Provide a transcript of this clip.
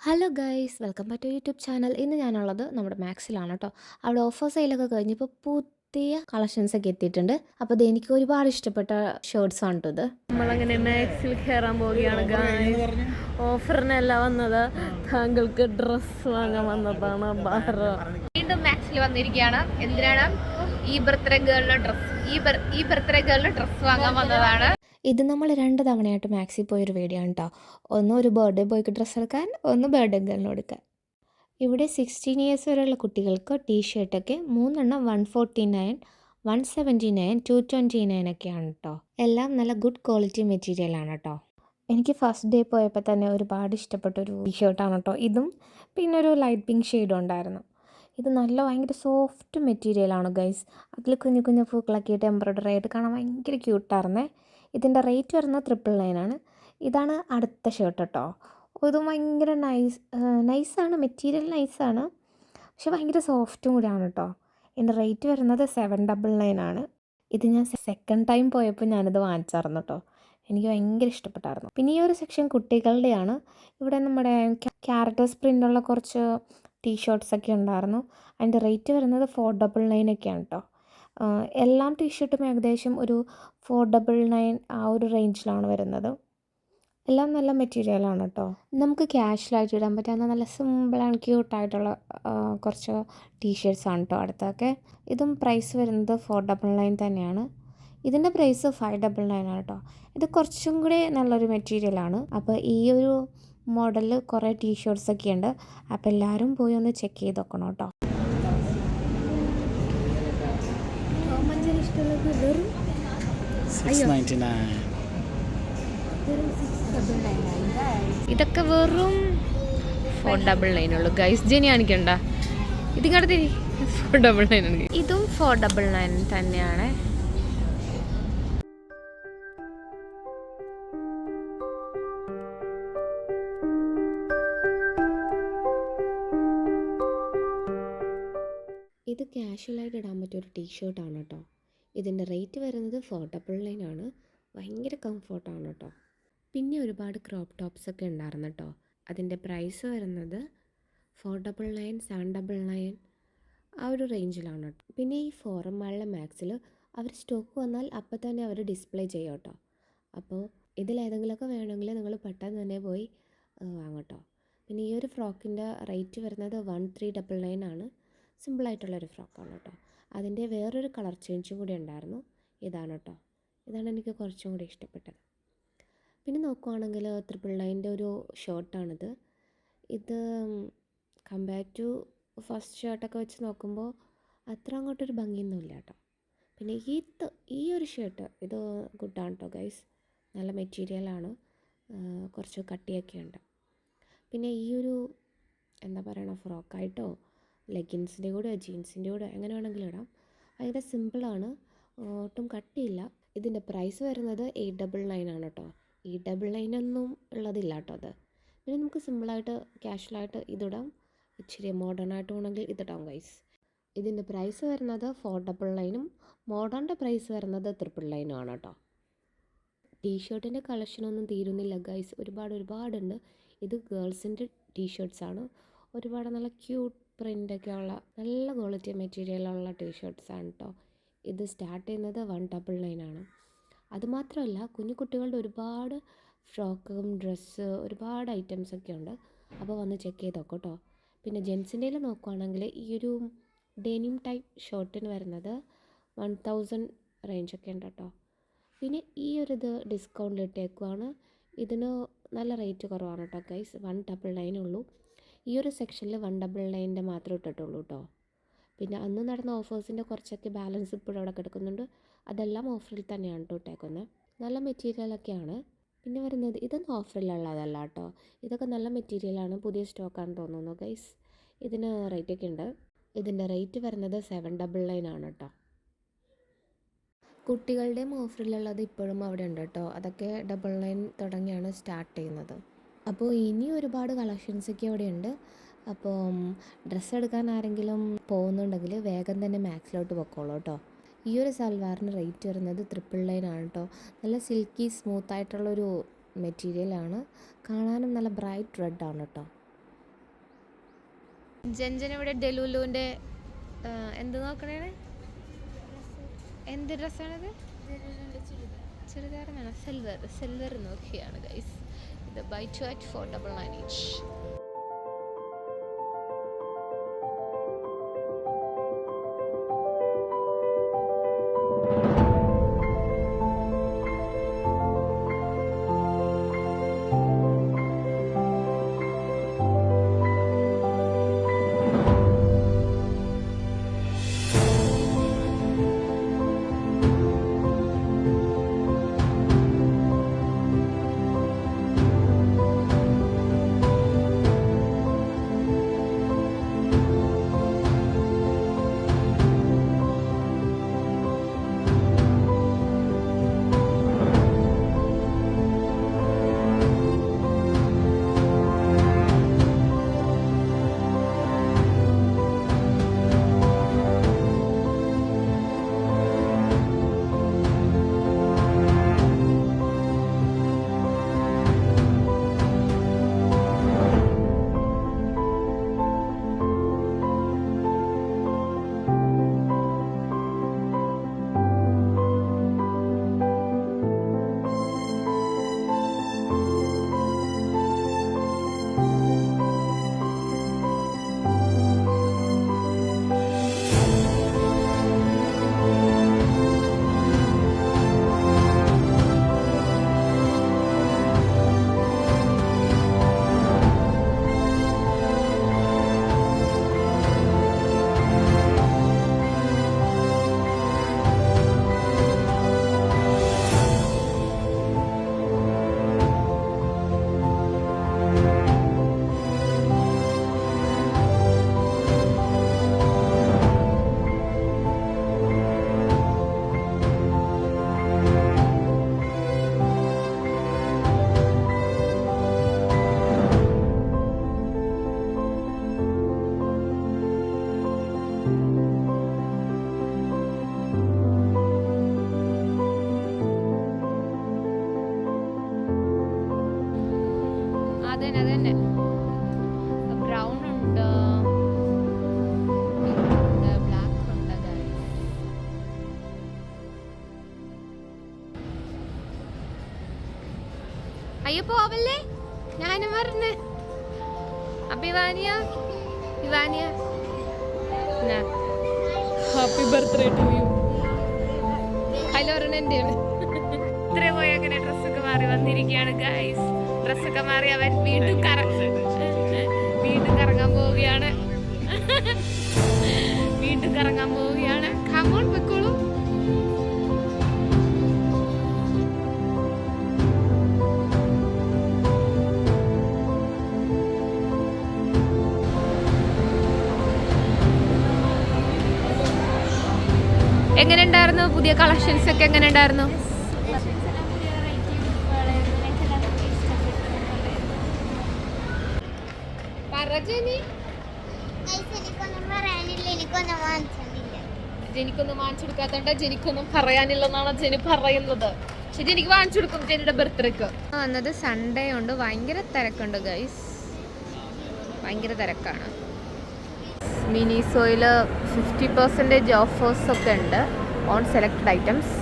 Hello guys welcome back to YouTube channel. ഇന്ന് ഞാനുള്ളത് നമ്മുടെ മാക്സിലാണ് കേട്ടോ. അവിടെ ഓഫർ സെയിലൊക്കെ കഴിഞ്ഞപ്പോൾ പുതിയ കളക്ഷൻസൊക്കെ എത്തിയിട്ടുണ്ട്. അപ്പോൾ ഇത് എനിക്ക് ഒരുപാട് ഇഷ്ടപ്പെട്ട ഷർട്ട്സ് ആണ് കേട്ടോ. ഇത് നമ്മളങ്ങനെ മാക്സിൽ കയറാൻ പോവുകയാണ് ഗായ്സ്. ഓഫറിനല്ല വന്നത്, താങ്കൾക്ക് ഡ്രസ്സ് വാങ്ങാൻ വന്നതാണ്. വീണ്ടും മാക്സിൽ വന്നിരിക്കുകയാണ്. എന്തിനാണ്? ഈ ബർത്ത്ഡേ ഗേളിന് ഡ്രസ്സ് വാങ്ങാൻ വന്നതാണ്. ഇത് നമ്മൾ 2 തവണയായിട്ട് മാക്സിൽ പോയൊരു വീഡിയോ ആണ് കേട്ടോ. ഒന്ന് ഒരു ബർത്ത്ഡേ ബോയ്ക്ക് ഡ്രസ്സ് എടുക്കാൻ, ഒന്ന് ബർത്ത്ഡേ ഗേളിന് എടുക്കാൻ. ഇവിടെ 16 ഇയേഴ്സ് വരെയുള്ള കുട്ടികൾക്ക് ടീഷർട്ടൊക്കെ 3 149, 179, 229 ഒക്കെയാണ് കേട്ടോ. എല്ലാം നല്ല ഗുഡ് ക്വാളിറ്റി മെറ്റീരിയലാണ് കേട്ടോ. എനിക്ക് ഫസ്റ്റ് ഡേ പോയപ്പോൾ തന്നെ ഒരുപാട് ഇഷ്ടപ്പെട്ടൊരു ടീഷർട്ടാണ് കേട്ടോ ഇതും. പിന്നെ ഒരു ലൈറ്റ് പിങ്ക് ഷെയ്ഡും ഉണ്ടായിരുന്നു. ഇത് ഭയങ്കര സോഫ്റ്റ് മെറ്റീരിയലാണ് ഗൈസ്. അതിൽ കുഞ്ഞു കുഞ്ഞു പൂക്കളൊക്കെ ആയിട്ട് എംബ്രോയ്ഡറി ആയിട്ട് കാണാൻ ഭയങ്കര ക്യൂട്ടായിരുന്നേ. ഇതിൻ്റെ റേറ്റ് വരുന്നത് 999 ആണ്. ഇതാണ് അടുത്ത ഷർട്ട് കേട്ടോ. ഇത് ഭയങ്കര നൈസാണ്, മെറ്റീരിയൽ നൈസാണ്, പക്ഷെ ഭയങ്കര സോഫ്റ്റും കൂടിയാണ് കേട്ടോ. ഇതിൻ്റെ റേറ്റ് വരുന്നത് 799 ആണ്. ഇത് ഞാൻ സെക്കൻഡ് ടൈം പോയപ്പോൾ ഞാനിത് വാങ്ങിച്ചായിരുന്നു കേട്ടോ. എനിക്ക് ഭയങ്കര ഇഷ്ടപ്പെട്ടായിരുന്നു. പിന്നെ ഈ ഒരു സെക്ഷൻ കുട്ടികളുടെയാണ്. ഇവിടെ നമ്മുടെ ക്യാരക്ടേഴ്സ് പ്രിൻ്റുള്ള കുറച്ച് ടീഷർട്ട്സൊക്കെ ഉണ്ടായിരുന്നു. അതിൻ്റെ റേറ്റ് വരുന്നത് 499 ഒക്കെയാണ് കേട്ടോ. എല്ലാം ടീഷർട്ടും ഏകദേശം ഒരു 499 ആ ഒരു റേഞ്ചിലാണ് വരുന്നത്. എല്ലാം നല്ല മെറ്റീരിയലാണ് കേട്ടോ. നമുക്ക് ക്യാഷ്വലായിട്ട് ഇടാൻ പറ്റാവുന്ന നല്ല സിമ്പിൾ ആൻഡ് ക്യൂട്ടായിട്ടുള്ള കുറച്ച് ടീഷർട്ട്സാണ് കേട്ടോ അടുത്തൊക്കെ. ഇതും പ്രൈസ് വരുന്നത് 499 തന്നെയാണ്. ഇതിൻ്റെ പ്രൈസ് 599 ആണ് കേട്ടോ. ഇത് കുറച്ചും കൂടി നല്ലൊരു മെറ്റീരിയലാണ്. അപ്പോൾ ഈ ഒരു മോഡലിൽ കുറേ ടീഷർട്ട്സൊക്കെ ഉണ്ട്. അപ്പോൾ എല്ലാവരും പോയി ഒന്ന് ചെക്ക് ചെയ്ത് നോക്കണം കേട്ടോ. ഇതൊക്കെ വെറും 499 ഉള്ളൂ ഗൈസ്. ജെനി കാണിക്കണ്ട, ഇതിങ്ങോട്ട് തിരി. 499 ഇതും 499 തന്നെയാണ്. ഇത് ക്യാഷ്വലായിട്ട് ഇടാൻ പറ്റിയൊരു ടീഷർട്ടാണ് കേട്ടോ. ഇതിൻ്റെ റേറ്റ് വരുന്നത് 499 ആണ്. ഭയങ്കര കംഫർട്ടാണ് കേട്ടോ. പിന്നെ ഒരുപാട് ക്രോപ്പ് ടോപ്സൊക്കെ ഉണ്ടായിരുന്നു കേട്ടോ. അതിൻ്റെ പ്രൈസ് വരുന്നത് 499, 799 ആ ഒരു റേഞ്ചിലാണ് കേട്ടോ. പിന്നെ ഈ ഫോറം മാളിലെ മാക്സിൽ അവർ സ്റ്റോക്ക് വന്നാൽ അപ്പം തന്നെ അവർ ഡിസ്പ്ലേ ചെയ്യും കേട്ടോ. അപ്പോൾ ഇതിലേതെങ്കിലുമൊക്കെ വേണമെങ്കിൽ നിങ്ങൾ പെട്ടെന്ന് തന്നെ പോയി വാങ്ങട്ടോ. പിന്നെ ഈ ഒരു ഫ്രോക്കിൻ്റെ റേറ്റ് വരുന്നത് 1399 ആണ്. സിമ്പിളായിട്ടുള്ളൊരു ഫ്രോക്കാണ് കേട്ടോ. അതിൻ്റെ വേറൊരു കളർ ചേഞ്ചും കൂടി ഉണ്ടായിരുന്നു. ഇതാണ് കേട്ടോ. ഇതാണ് എനിക്ക് കുറച്ചും കൂടി ഇഷ്ടപ്പെട്ടത്. പിന്നെ നോക്കുവാണെങ്കിൽ 999 ഒരു ഷർട്ടാണിത്. ഇത് കമ്പയർ ടു ഫസ്റ്റ് ഷർട്ടൊക്കെ വെച്ച് നോക്കുമ്പോൾ അത്ര അങ്ങോട്ടൊരു ഭംഗിയൊന്നുമില്ല കേട്ടോ. പിന്നെ ഈ ഒരു ഷർട്ട് ഇത് ഗുഡാണ് കേട്ടോ ഗൈസ്. നല്ല മെറ്റീരിയലാണ്, കുറച്ച് കട്ടിയൊക്കെ ഉണ്ട്. പിന്നെ ഈ ഒരു എന്താ പറയണ ഫ്രോക്കായിട്ടോ ലെഗിൻസിൻ്റെ കൂടെ ജീൻസിൻ്റെ കൂടെ എങ്ങനെ വേണമെങ്കിലും ഇടാം. ഭയങ്കര സിമ്പിളാണ്, ഒട്ടും കട്ടിയില്ല. ഇതിൻ്റെ പ്രൈസ് വരുന്നത് 899 ആണ് കേട്ടോ. 899 ഒന്നും ഉള്ളതില്ല കേട്ടോ അത്. പിന്നെ നമുക്ക് സിമ്പിളായിട്ട് ക്യാഷ്വലായിട്ട് ഇതിടാം, ഇച്ചിരി മോഡേൺ ആയിട്ട് വേണമെങ്കിൽ ഇതിടാം ഗൈസ്. ഇതിൻ്റെ പ്രൈസ് വരുന്നത് 499 മോഡേണിൻ്റെ പ്രൈസ് വരുന്നത് 999 ആണ് കേട്ടോ. ടീഷർട്ടിൻ്റെ കളക്ഷനൊന്നും തീരുന്നില്ല ഗൈസ്, ഒരുപാടുണ്ട്. ഇത് ഗേൾസിൻ്റെ ടീഷർട്ട്സാണ്. ഒരുപാട് നല്ല ക്യൂട്ട് പ്രിൻ്റൊക്കെ ഉള്ള നല്ല ക്വാളിറ്റി മെറ്റീരിയലുള്ള ടീഷർട്ട്സാണ് കേട്ടോ. ഇത് സ്റ്റാർട്ട് ചെയ്യുന്നത് 199 ആണ്. അതുമാത്രമല്ല കുഞ്ഞു കുട്ടികളുടെ ഒരുപാട് ഫ്രോക്കും ഡ്രസ്സ് ഒരുപാട് ഐറ്റംസൊക്കെ ഉണ്ട്. അപ്പോൾ വന്ന് ചെക്ക് ചെയ്ത് നോക്കാം കേട്ടോ. പിന്നെ ജെൻസിൻ്റെയിൽ നോക്കുവാണെങ്കിൽ ഈ ഒരു ഡെനിം ടൈപ്പ് ഷർട്ടിന് വരുന്നത് 1000 റേഞ്ചൊക്കെ ഉണ്ട് കേട്ടോ. പിന്നെ ഈ ഒരു ഇത് ഡിസ്കൗണ്ടിൽ ഇട്ടേക്കുവാണ്. ഇതിന് നല്ല റേറ്റ് കുറവാണ് കേട്ടോ ഗൈസ്. 199 ഉള്ളൂ. ഈ ഒരു സെക്ഷനിൽ 199 മാത്രമേ ഇട്ടിട്ടുള്ളൂ കേട്ടോ. പിന്നെ അന്ന് നടന്ന ഓഫേഴ്സിൻ്റെ കുറച്ചൊക്കെ ബാലൻസ് ഇപ്പോഴും അവിടെ കിടക്കുന്നുണ്ട്. അതെല്ലാം ഓഫറിൽ തന്നെയാണ് കേട്ടോ ഇട്ടേക്കുന്നത്. നല്ല മെറ്റീരിയലൊക്കെയാണ്. പിന്നെ വരുന്നത് ഇതൊന്നും ഓഫറിലുള്ളതല്ല കേട്ടോ. ഇതൊക്കെ നല്ല മെറ്റീരിയലാണ്, പുതിയ സ്റ്റോക്കാണെന്ന് തോന്നുന്നു ഗൈസ്. ഇതിന് റേറ്റൊക്കെ ഉണ്ട്. ഇതിൻ്റെ റേറ്റ് വരുന്നത് 799 ആണ് കേട്ടോ. കുട്ടികളുടെയും ഓഫറിലുള്ളത് ഇപ്പോഴും അവിടെ ഉണ്ട് കേട്ടോ. അതൊക്കെ 99 തുടങ്ങിയാണ് സ്റ്റാർട്ട് ചെയ്യുന്നത്. അപ്പോൾ ഇനി ഒരുപാട് കളക്ഷൻസൊക്കെ അവിടെ ഉണ്ട്. അപ്പോൾ ഡ്രസ്സ് എടുക്കാൻ ആരെങ്കിലും പോകുന്നുണ്ടെങ്കിൽ വേഗം തന്നെ മാക്സിലോട്ട് പൊക്കോളൂ കേട്ടോ. ഈ ഒരു സൽവാറിന് റേറ്റ് വരുന്നത് 999 ആണ് കേട്ടോ. നല്ല സിൽക്കി സ്മൂത്തായിട്ടുള്ളൊരു മെറ്റീരിയലാണ്. കാണാനും നല്ല ബ്രൈറ്റ് റെഡാണ് കേട്ടോ. ജഞ്ജൻ ഇവിടെ ഡെലുലുവിൻ്റെ എന്ത് നോക്കണേ? എന്ത് ഡ്രസ്സാണിത്? ചുരിദാറാണ്. സിൽവർ നോക്കിയാണ് ഗൈസ്. ഇത് ബൈ ടു അറ്റ് 499 each. അതന്നെ ബ്രൗൺ ഉണ്ട്, ബ്ലാക്ക് ഉണ്ട് guys. അയ്യോ പോവല്ലേ, ഞാനും പറഞ്ഞ്. അപ്പൊ ഇവാനിയ happy birthday to you. Hello എന്റെയാണ്. ഇത്ര പോയി അങ്ങനെ ഡ്രസ്സൊക്കെ മാറി വന്നിരിക്കുകയാണ് ഗൈസ്. ഡ്രസ്സൊക്കെ മാറി അവൻ വീണ്ടും കറങ്ങാൻ പോവുകയാണ്. വീണ്ടും കറങ്ങാൻ പോവുകയാണ്. കമോൺ പൊയ്ക്കോളൂ. എങ്ങനെ ഉണ്ടായിരുന്നു? പുതിയ കളക്ഷൻസ് ഒക്കെ എങ്ങനെ ഉണ്ടായിരുന്നു? ജനിക്കൊന്നും വാങ്ങിച്ചെടുക്കാത്തോണ്ട് ജനിക്കൊന്നും പറയാനില്ലെന്നാണ് ജനി പറയുന്നത്. പക്ഷെ ജനിക്ക് വാങ്ങിച്ചു കൊടുക്കും ജനിയുടെ ബർത്ത്ഡേക്ക്. വന്നത് സൺഡേ ഉണ്ട്, ഭയങ്കര തിരക്കുണ്ട് ഗൈസ്, ഭയങ്കര തിരക്കാണ്. മിനിസോയിൽ 50% ഓഫേഴ്സ് ഒക്കെ ഉണ്ട് ഓൺ സെലക്റ്റഡ് ഐറ്റംസ്.